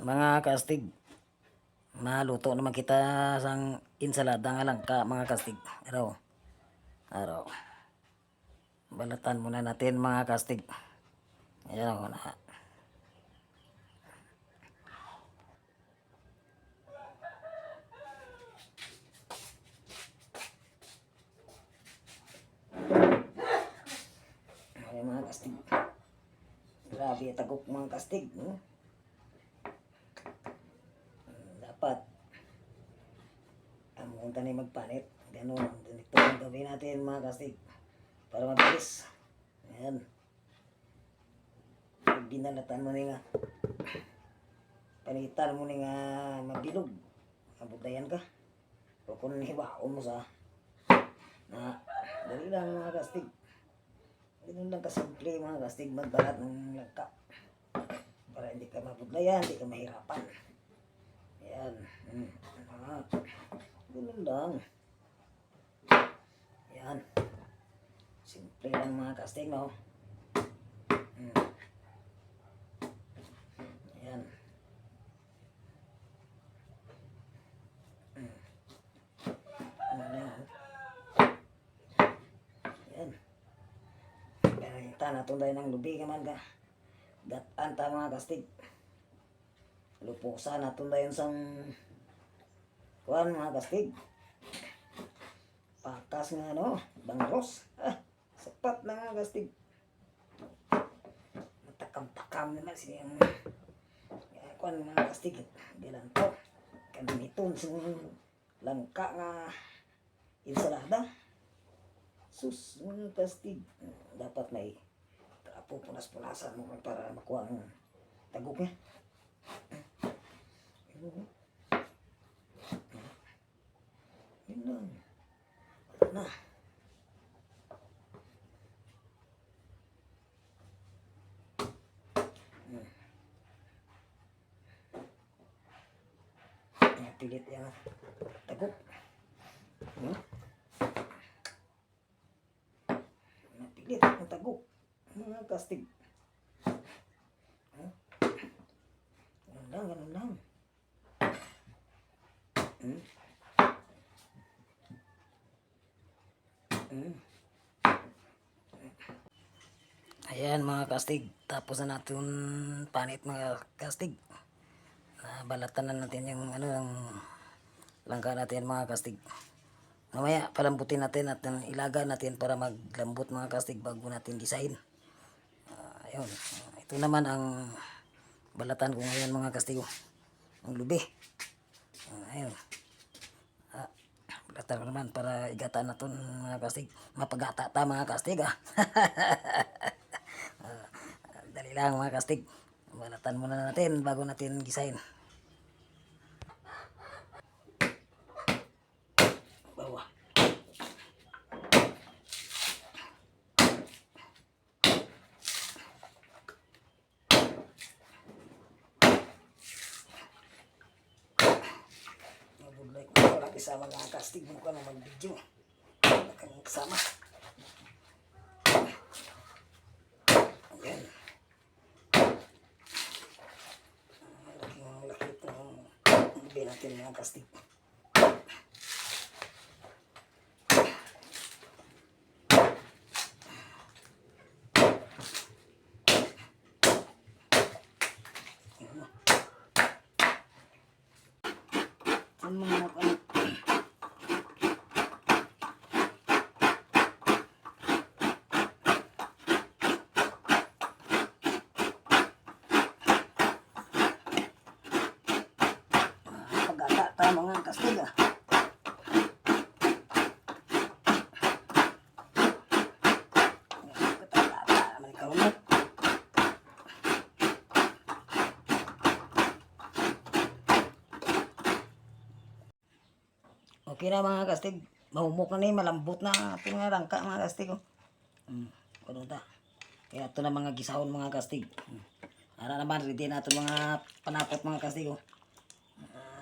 Mga kastig, maluto naman kita sang insalada nga lang ka mga kastig. Araw. Balatan muna natin mga kastig. Ayan ako na. Ayan mga kastig. Grabe tagok mga kastig. Dapat ang tanim magpanit. Ganun. Ito ang gawin natin mga kastig. Para mabilis. Ayan. Binalatan mo nga. Panitan mo nga mabilog. Mabutayan ka. O kung hiwaon mo sa na dali lang mga kastig. Ganun lang kasimple mga kastig magbalat ng langka. Para hindi ka mabudlayan, hindi ka mahirapan. Ayan. Ganun lang. Ayan. Simple lang mga kastig, no? Ayan. Ayan. Kita na tunday ng lubi ka man ka. Gatan ta mga kastig. Lupusa na tunday yung sang kuhan mga kastig. Pakas nga no, bangros. Sapat na mga kastig. Matakam-takam naman siya. Kuhan mga kastig. Bilang to. Kanamiton sa langka nga insalada. Sus, mga kastig. Dapat may trapo punas-punasan mo para makuha ang tagok niya. Yun lang. Wala na. Pilit yan. Tagok. Pilit ang tagok. Mga kastig. Ganun lang. Ayan mga kastig. Tapos na natin panit mga kastig. Balatan na natin yung yung langka natin mga kastig. Mamaya palambutin natin at ilaga natin para maglambot mga kastig bago natin gisahin. Ayun. Ito naman ang balatan ko ngayon mga kastig. Ang lubi. Ayun. Balatan ko naman para igata natin mga kastig. Mapagata ta mga kastig dali lang mga kastig. Balatan muna natin bago natin gisahin. Bawa. Mabudlay ko wala kasama mga kastig mo ka na mag-video. Wala kang kasama. Ayan. Laki itong lubi natin mga kastig. Ang mga pagata ta mga kastig Okay na mga kastig. Mahumok na ni, malambot na ating nga langka mga kastig. Kuno ta. Kaya ito na mga gisahon mga kastig. Ara naman ready na ito mga panapot mga kastig.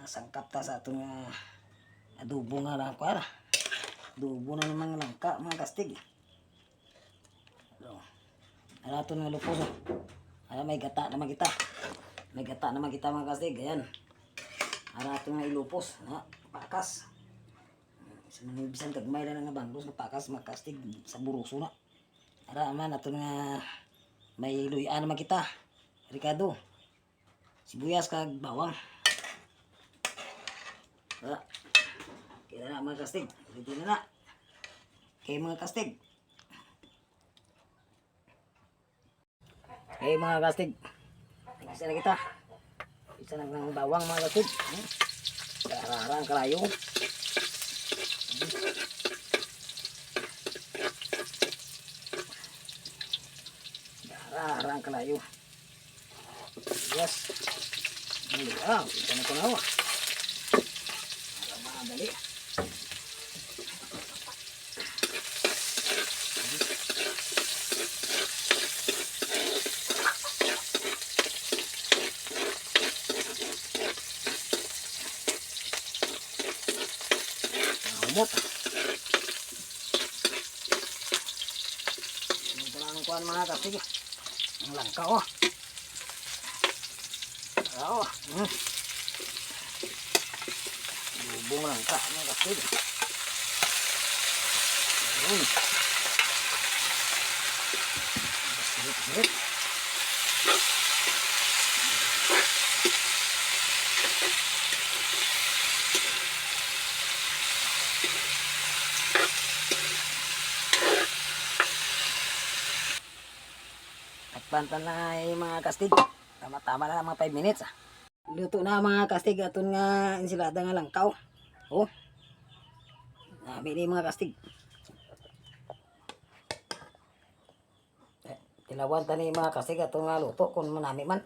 Sangkap ta sa itong adobo nga lang ko. Adobo na naman langka mga kastig. Ara ito nga lupos. Ara may gata naman kita. May gata naman kita mga kastig. Ayan. Ara ito nga ilupos. Pakas. Sa mga bisan kagmay lang nga banglos na pakas mga kastig sa buruso na. Ara man ito nga may luyaan naman kita. Ricardo. Sibuyas kag bawang. Ara. Kaya na mga kastig. Ready na na. Okay mga kastig. Okay mga kastig. Isa na kita. Isa na ng bawang mga kastig. Kararang kalayo. Kararang kalayo. Yes. Wow, isa na ko na. Para madali. Humot. Ito lang ang kuhan mga kastig. Ang langka oh. Oo. Lubong langka mga kastig. Ayun. Sirit-sirit. Nagpantan na yung mga kastig. Tama-tama na mga 5 minutes. Luto na mga kastig. Aton nga ensilada nga langkaw. Oh. Nami ni mga kastig. Tilawan ta ni mga kastig. Aton nga luto kung manami man.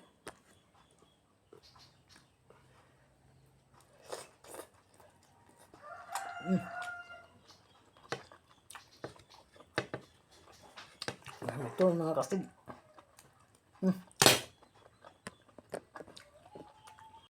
Ito mga kastig.